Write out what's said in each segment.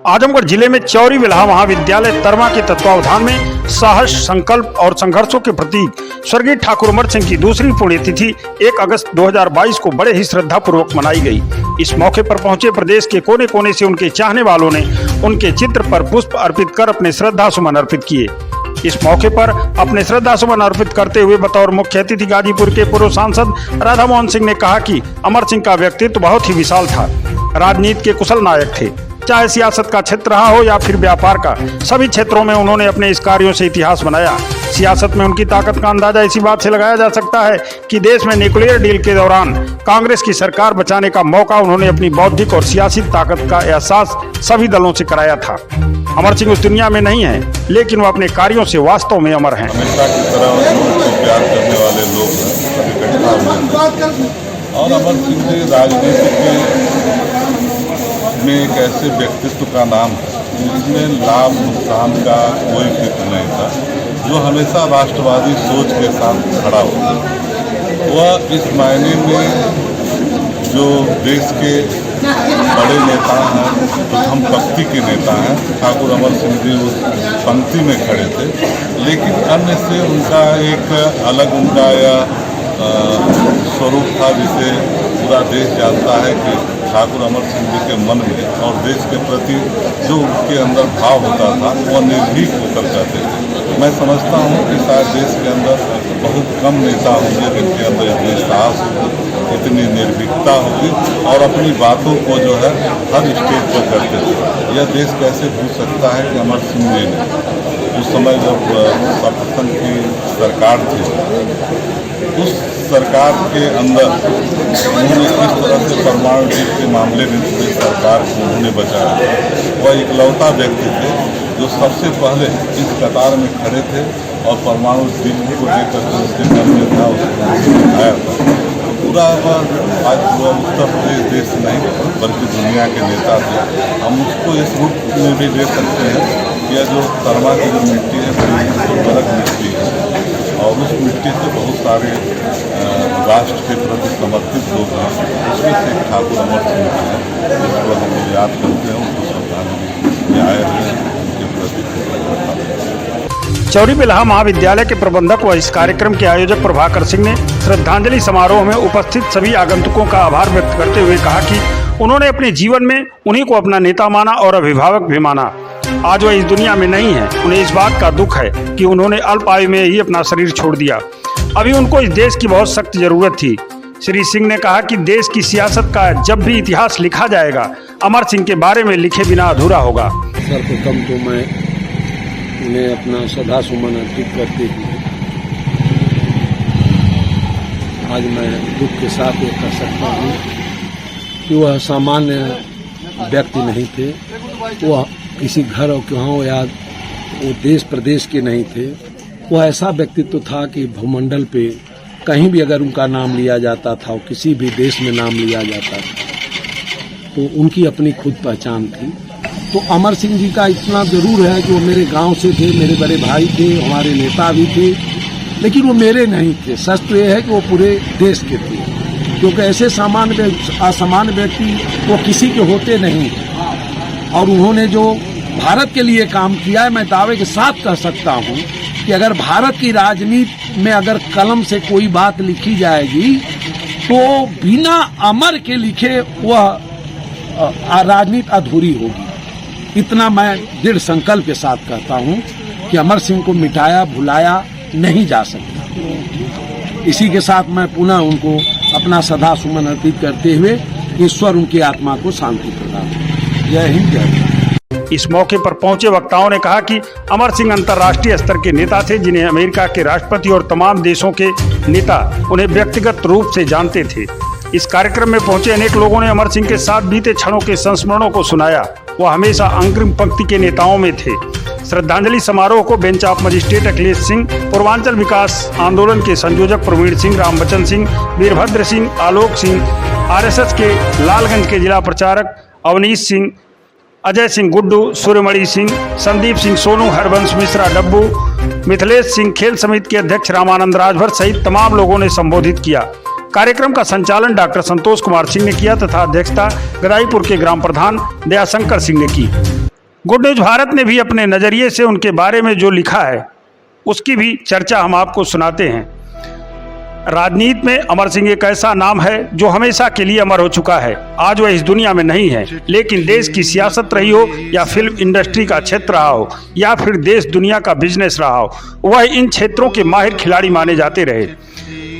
आजमगढ़ जिले में चौरी बिल्हा महाविद्यालय तरमा के तत्वावधान में साहस, संकल्प और संघर्षों के प्रतीक स्वर्गीय ठाकुर अमर सिंह की दूसरी पुण्यतिथि 1 अगस्त 2022 को बड़े ही श्रद्धा पूर्वक मनाई गई। इस मौके पर पहुंचे प्रदेश के कोने कोने से उनके चाहने वालों ने उनके चित्र पर पुष्प अर्पित कर अपने श्रद्धा सुमन अर्पित किए। इस मौके पर अपने श्रद्धा सुमन अर्पित करते हुए बतौर मुख्य अतिथि गाजीपुर के पूर्व सांसद राधा मोहन सिंह ने कहा कि अमर सिंह का व्यक्तित्व बहुत ही विशाल था। राजनीति के कुशल नायक थे, चाहे सियासत का क्षेत्र रहा हो या फिर व्यापार का, सभी क्षेत्रों में उन्होंने अपने इस कार्यों से इतिहास बनाया। सियासत में उनकी ताकत का अंदाजा इसी बात से लगाया जा सकता है कि देश में न्यूक्लियर डील के दौरान कांग्रेस की सरकार बचाने का मौका उन्होंने अपनी बौद्धिक और सियासी ताकत का एहसास सभी दलों से कराया था। अमर सिंह उस दुनिया में नहीं है, लेकिन वो अपने कार्यों से वास्तव में अमर हैं। हमेशा की तरह उनको प्यार करने वाले लोग हैं और अमर सिंह जी राजनीति में एक ऐसे व्यक्तित्व का नाम है जिसमें लाभ नुकसान का कोई फिक्र नहीं था, जो हमेशा राष्ट्रवादी सोच के साथ खड़ा हुआ। वह इस मायने में जो देश के बड़े नेता हैं, प्रथम पंक्ति के नेता हैं, ठाकुर अमर सिंह जी उस पंक्ति में खड़े थे, लेकिन अन्य से उनका एक अलग उनका यह स्वरूप था जिसे पूरा देश जानता है कि ठाकुर अमर सिंह जी के मन में और देश के प्रति जो उनके अंदर भाव होता था वह निर्भीक होकर कहते थे। मैं समझता हूँ कि शायद देश के अंदर बहुत कम नेता होंगे जिनके अंदर इतनी साहस होगी, इतनी निर्भीकता होगी और अपनी बातों को जो है हर स्टेज पर करते थे। यह देश कैसे भूल सकता है कि अमर सिंह जी ने उस समय जब सर्वप्रथम की सरकार थी, उस सरकार के अंदर उन्होंने किस तरह से परमाणु डील के मामले में पूरी सरकार को उन्होंने बचाया। वह इकलौता व्यक्ति थे जो सबसे पहले इस कतार में खड़े थे और परमाणु डील को लेकर के उसके घर में था, उसको उठाया था। पूरा आज पूरा उत्तर प्रदेश देश नहीं बल्कि दुनिया के नेता थे। हम उसको इस रूप में भी ले सकते हैं कि यह जो तरमा की जो मिट्टी है बड़ी बरक मिट्टी है और उस मिट्टी से बहुत सारे राष्ट्र के प्रति समर्पित लोग हैं, उसमें से ठाकुर अमर सिंह जी हैं जिसको हम याद करते हैं, उनको श्रद्धांजलि आए हैं उनके प्रति। चौरी बिल्हा महाविद्यालय के प्रबंधक व इस कार्यक्रम के आयोजक प्रभाकर सिंह ने श्रद्धांजलि समारोह में उपस्थित सभी आगंतुकों का आभार व्यक्त करते हुए कहा कि उन्होंने अपने जीवन में उन्हीं को अपना नेता माना और अभिभावक भी माना। आज वह इस दुनिया में नहीं है। उन्हें इस बात का दुख है कि उन्होंने अल्प आयु में ही अपना शरीर छोड़ दिया। अभी उनको इस देश की बहुत सख्त जरूरत थी। श्री सिंह ने कहा कि देश की सियासत का जब भी इतिहास लिखा जाएगा, अमर सिंह के बारे में लिखे बिना अधूरा होगा। सर्वप्रथम तो मैं उन्हें अपना श्रद्धा सुमन अर्पित करते हुए आज मैं दुख के साथ ये कह सकता हूँ कि वह सामान्य व्यक्ति नहीं थे। वह किसी घर और गाँव या वो देश प्रदेश के नहीं थे। वह ऐसा व्यक्तित्व था कि भूमंडल पे कहीं भी अगर उनका नाम लिया जाता था, किसी भी देश में नाम लिया जाता था, तो उनकी अपनी खुद पहचान थी। तो अमर सिंह जी का इतना जरूर है कि वो मेरे गांव से थे, मेरे बड़े भाई थे, हमारे नेता भी थे, लेकिन वो मेरे नहीं थे। सच तो ये है कि वो पूरे देश के थे, क्योंकि ऐसे असामान्य व्यक्ति वो किसी के होते नहीं। और उन्होंने जो भारत के लिए काम किया है, मैं दावे के साथ कह सकता हूँ कि अगर भारत की राजनीति में अगर कलम से कोई बात लिखी जाएगी तो बिना अमर के लिखे वह राजनीति अधूरी होगी। इतना मैं दृढ़ संकल्प के साथ कहता हूँ कि अमर सिंह को मिटाया भुलाया नहीं जा सकता। इसी के साथ मैं पुनः उनको अपना श्रद्धा सुमन अर्पित करते हुए ईश्वर उनकी आत्मा को शांति प्रदान करे। जय हिंद, जय भारत। इस मौके पर पहुंचे वक्ताओं ने कहा कि अमर सिंह अंतर्राष्ट्रीय स्तर के नेता थे, जिन्हें अमेरिका के राष्ट्रपति और तमाम देशों के नेता उन्हें व्यक्तिगत रूप से जानते थे। इस कार्यक्रम में पहुंचे अनेक लोगों ने अमर सिंह के साथ बीते क्षणों के संस्मरणों को सुनाया। वह हमेशा अग्रिम पंक्ति के नेताओं में थे। श्रद्धांजलि समारोह को bench of magistrate Akhilesh Singh, Purvanchal Vikas Andolan के संयोजक प्रवीण सिंह, रामबचन सिंह, वीरभद्र सिंह, आलोक सिंह, आरएसएस के लालगंज के जिला प्रचारक अवनीश सिंह, अजय सिंह गुड्डू, सूर्यमणि सिंह, संदीप सिंह सोनू, हरबंश मिश्रा डब्बू, मिथिलेश सिंह, खेल समिति के अध्यक्ष रामानंद राजभर सहित तमाम लोगों ने संबोधित किया। कार्यक्रम का संचालन डॉक्टर संतोष कुमार सिंह ने किया तथा अध्यक्षता गदाईपुर के ग्राम प्रधान दयाशंकर सिंह ने की। गुड न्यूज भारत ने भी अपने नज़रिए से उनके बारे में जो लिखा है उसकी भी चर्चा हम आपको सुनाते हैं। राजनीति में अमर सिंह एक ऐसा नाम है जो हमेशा के लिए अमर हो चुका है। आज वह इस दुनिया में नहीं है, लेकिन देश की सियासत रही हो या फिल्म इंडस्ट्री का क्षेत्र रहा हो या फिर देश दुनिया का बिजनेस रहा हो, वह इन क्षेत्रों के माहिर खिलाड़ी माने जाते रहे।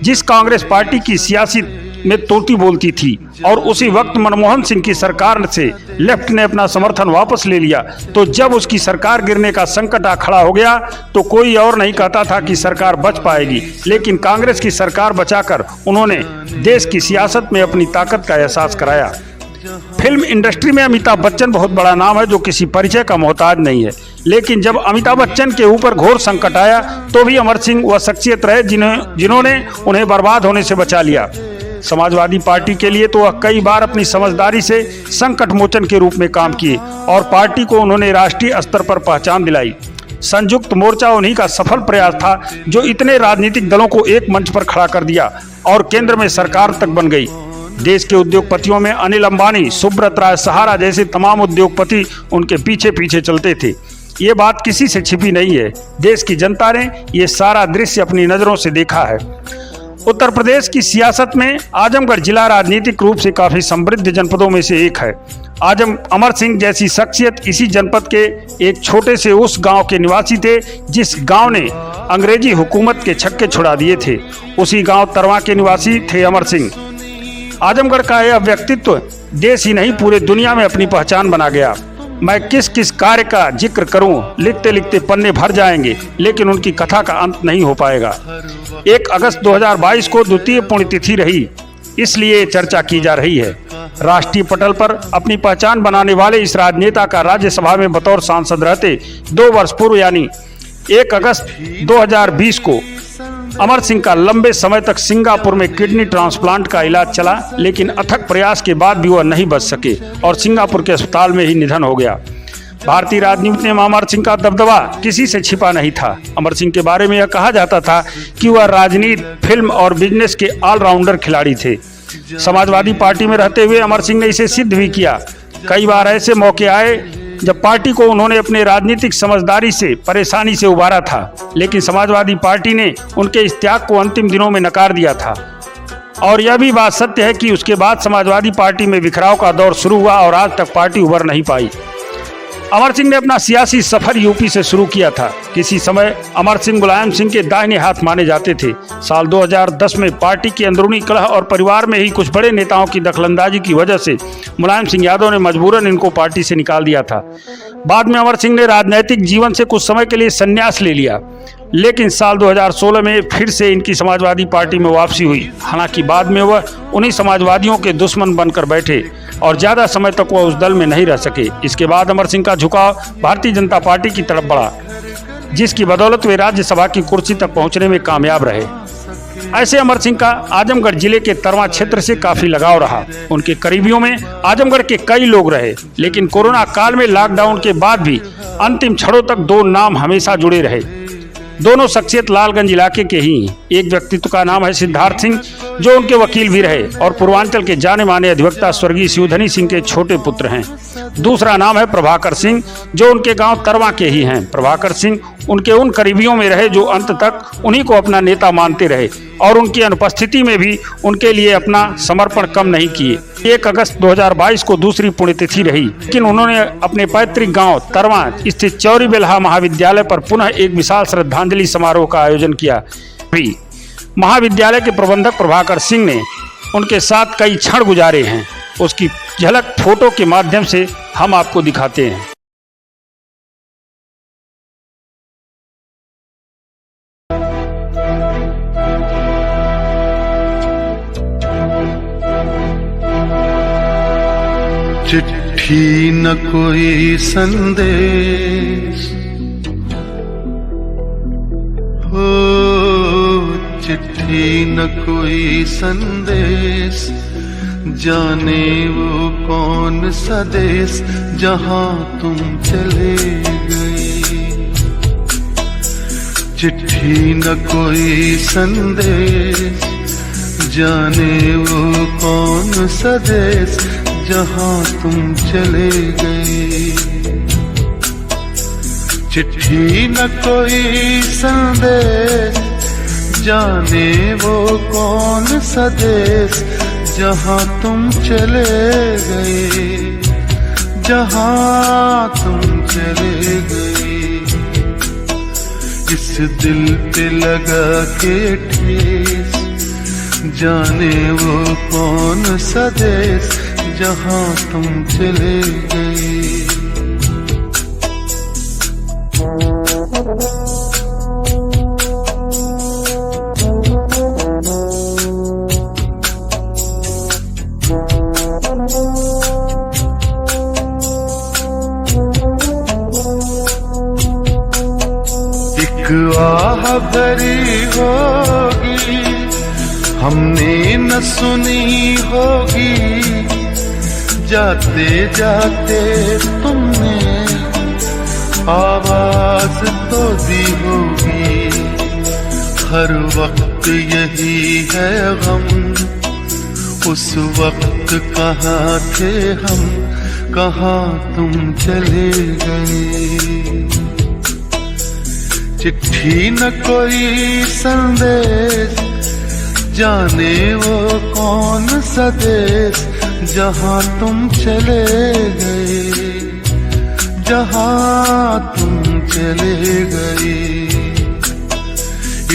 जिस कांग्रेस पार्टी की सियासी में तोती बोलती थी और उसी वक्त मनमोहन सिंह की सरकार से लेफ्ट ने अपना समर्थन वापस ले लिया, तो जब उसकी सरकार गिरने का संकट आ खड़ा हो गया तो कोई और नहीं कहता था कि सरकार बच पाएगी, लेकिन कांग्रेस की सरकार बचाकर उन्होंने देश की सियासत में अपनी ताकत का एहसास कराया। फिल्म इंडस्ट्री में अमिताभ बच्चन बहुत बड़ा नाम है जो किसी परिचय का मोहताज नहीं है, लेकिन जब अमिताभ बच्चन के ऊपर घोर संकट आया तो भी अमर सिंह वह शख्सियत रहे जिन्होंने उन्हें बर्बाद होने से बचा लिया। समाजवादी पार्टी के लिए तो वह कई बार अपनी समझदारी से संकट मोचन के रूप में काम किए और पार्टी को उन्होंने राष्ट्रीय स्तर पर पहचान दिलाई। संयुक्त मोर्चा उन्हीं का सफल प्रयास था जो इतने राजनीतिक दलों को एक मंच पर खड़ा कर दिया और केंद्र में सरकार तक बन गई। देश के उद्योगपतियों में अनिल अंबानी, सुब्रत राय सहारा जैसे तमाम उद्योगपति उनके पीछे पीछे चलते थे। ये बात किसी से छिपी नहीं है, देश की जनता ने ये सारा दृश्य अपनी नज़रों से देखा है। उत्तर प्रदेश की सियासत में आजमगढ़ जिला राजनीतिक रूप से काफी समृद्ध जनपदों में से एक है। अमर सिंह जैसी शख्सियत इसी जनपद के एक छोटे से उस गांव के निवासी थे जिस गांव ने अंग्रेजी हुकूमत के छक्के छुड़ा दिए थे। उसी गांव तरवा के निवासी थे अमर सिंह। आजमगढ़ का यह व्यक्तित्व देश ही नहीं पूरे दुनिया में अपनी पहचान बना गया। मैं किस किस कार्य का जिक्र करूं, लिखते लिखते पन्ने भर जाएंगे, लेकिन उनकी कथा का अंत नहीं हो पाएगा। 1 अगस्त 2022 को द्वितीय पुण्यतिथि रही, इसलिए चर्चा की जा रही है। राष्ट्रीय पटल पर अपनी पहचान बनाने वाले इस राजनेता का राज्यसभा में बतौर सांसद रहते 2 वर्ष पूर्व यानी 1 अगस्त 2020 को अमर सिंह का लंबे समय तक सिंगापुर में किडनी ट्रांसप्लांट का इलाज चला, लेकिन अथक प्रयास के बाद भी वह नहीं बच सके और सिंगापुर के अस्पताल में ही निधन हो गया। भारतीय राजनीति में अमर सिंह का दबदबा किसी से छिपा नहीं था। अमर सिंह के बारे में यह कहा जाता था कि वह राजनीति, फिल्म और बिजनेस के ऑलराउंडर खिलाड़ी थे। समाजवादी पार्टी में रहते हुए अमर सिंह ने इसे सिद्ध भी किया। कई बार ऐसे मौके आए जब पार्टी को उन्होंने अपने राजनीतिक समझदारी से, परेशानी से उबारा था, लेकिन समाजवादी पार्टी ने उनके इस त्याग को अंतिम दिनों में नकार दिया था। और यह भी बात सत्य है कि उसके बाद समाजवादी पार्टी में बिखराव का दौर शुरू हुआ और आज तक पार्टी उभर नहीं पाई। अमर सिंह ने अपना सियासी सफर यूपी से शुरू किया था। किसी समय अमर सिंह मुलायम सिंह के दाहिने हाथ माने जाते थे। साल 2010 में पार्टी की अंदरूनी कलह और परिवार में ही कुछ बड़े नेताओं की दखलंदाजी की वजह से मुलायम सिंह यादव ने मजबूरन इनको पार्टी से निकाल दिया था। बाद में अमर सिंह ने राजनीतिक जीवन से कुछ समय के लिए संन्यास ले लिया, लेकिन साल 2016 में फिर से इनकी समाजवादी पार्टी में वापसी हुई। हालांकि बाद में वह उन्हीं समाजवादियों के दुश्मन बनकर बैठे और ज़्यादा समय तक वह उस दल में नहीं रह सके। इसके बाद अमर सिंह का झुकाव भारतीय जनता पार्टी की तरफ बढ़ा, जिसकी बदौलत वे राज्यसभा की कुर्सी तक पहुंचने में कामयाब रहे। ऐसे अमर सिंह का आजमगढ़ जिले के तरवा क्षेत्र से काफी लगाव रहा। उनके करीबियों में आजमगढ़ के कई लोग रहे, लेकिन कोरोना काल में लॉकडाउन के बाद भी अंतिम क्षणों तक 2 नाम हमेशा जुड़े रहे। दोनों शख्सियत लालगंज इलाके के ही। एक व्यक्तित्व का नाम है सिद्धार्थ सिंह, जो उनके वकील भी रहे और पूर्वांचल के जाने माने अधिवक्ता स्वर्गीय शिवधनी सिंह के छोटे पुत्र हैं। दूसरा नाम है प्रभाकर सिंह, जो उनके गांव तरवा के ही हैं। प्रभाकर सिंह उनके उन करीबियों में रहे जो अंत तक उन्हीं को अपना नेता मानते रहे और उनकी अनुपस्थिति में भी उनके लिए अपना समर्पण कम नहीं किए। 1 अगस्त 2022 को दूसरी पुण्यतिथि रही, लेकिन उन्होंने अपने पैतृक गांव तरवा स्थित चौरी बेल्हा महाविद्यालय पर पुनः एक विशाल श्रद्धांजलि समारोह का आयोजन किया। महाविद्यालय के प्रबंधक प्रभाकर सिंह ने उनके साथ कई क्षण गुजारे हैं। उसकी झलक फोटो के माध्यम से हम आपको दिखाते हैं। चिट्ठी न कोई संदेश हो, चिट्ठी न कोई संदेश, जाने वो कौन सा देश जहां तुम चले गए। चिट्ठी न कोई संदेश, जाने वो कौन सा देश जहां तुम चले गए। चिट्ठी न कोई संदेश, जाने वो कौन सा देश जहाँ तुम चले गए, जहाँ तुम चले गए। इस दिल पे लगा के ठेस, जाने वो कौन सा देश जहाँ तुम चले गए। आह भरी होगी हमने न सुनी होगी, जाते जाते तुमने आवाज तो दी होगी। हर वक्त यही है गम, उस वक्त कहाँ थे हम, कहाँ तुम चले गए। चिट्ठी न कोई संदेश, जाने वो कौन सा देश जहाँ तुम चले गए, जहाँ तुम चले गए।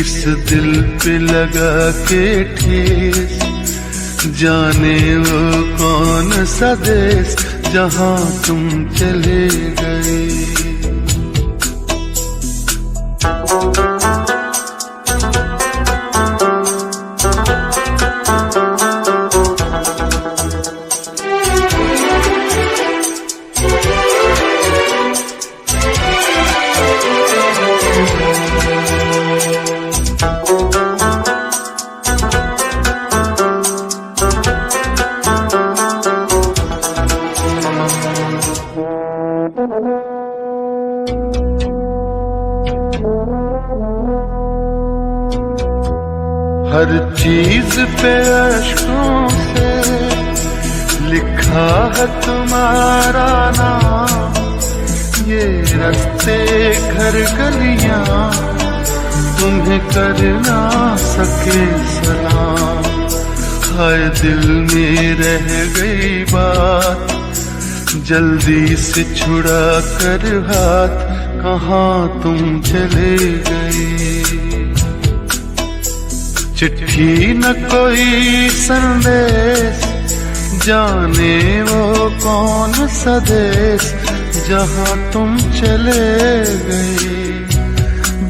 इस दिल पे लगा के ठेस, जाने वो कौन सा देश जहाँ तुम चले गए। हर चीज पे अश्कों से लिखा है तुम्हारा नाम, ये रास्ते घर गलियां तुम्हें कर ना सके सलाम। हाय दिल में रह गई बात, जल्दी से छुड़ा कर हाथ, कहाँ तुम चले गए। चिट्ठी न कोई संदेश, जाने वो कौन सा देश जहाँ तुम चले गए,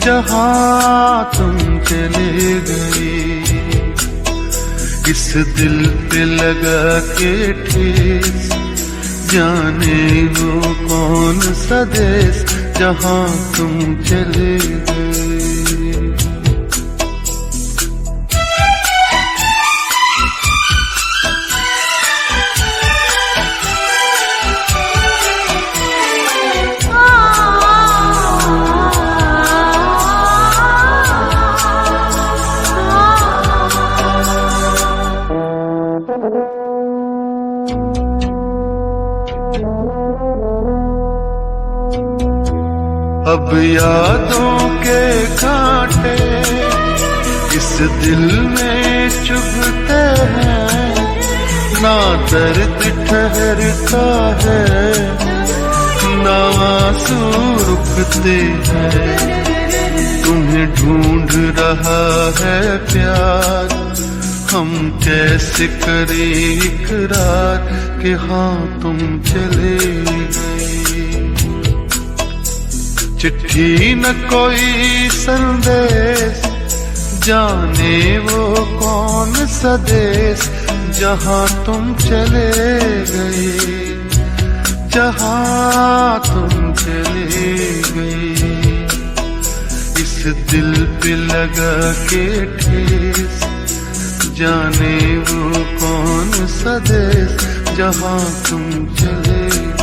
जहाँ तुम चले गए। इस दिल पे लगा के ठेस, जाने वो कौन सा देश जहाँ तुम चले गए। अब यादों के कांटे इस दिल में चुभते हैं, ना दर्द ठहरता है, ना आंसू रुकते हैं। तुम्हें ढूंढ रहा है प्यार, हम कैसे करें इकरार कि हाँ तुम चले गए। चिट्ठी न कोई संदेश, जाने वो कौन सा देश जहाँ तुम चले गए, जहाँ तुम चले गए। इस दिल पे लगा के ठेस, जाने वो कौन सा देश जहाँ तुम चले गए।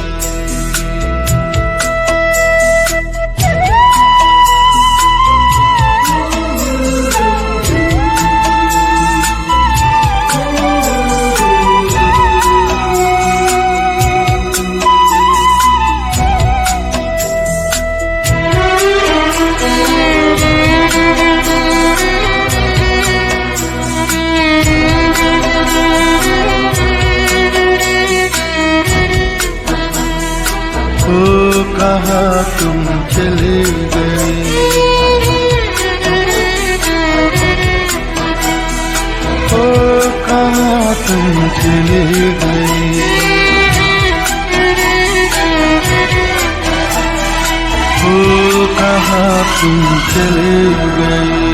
चले गए, ओ कहाँ तुम चले गए।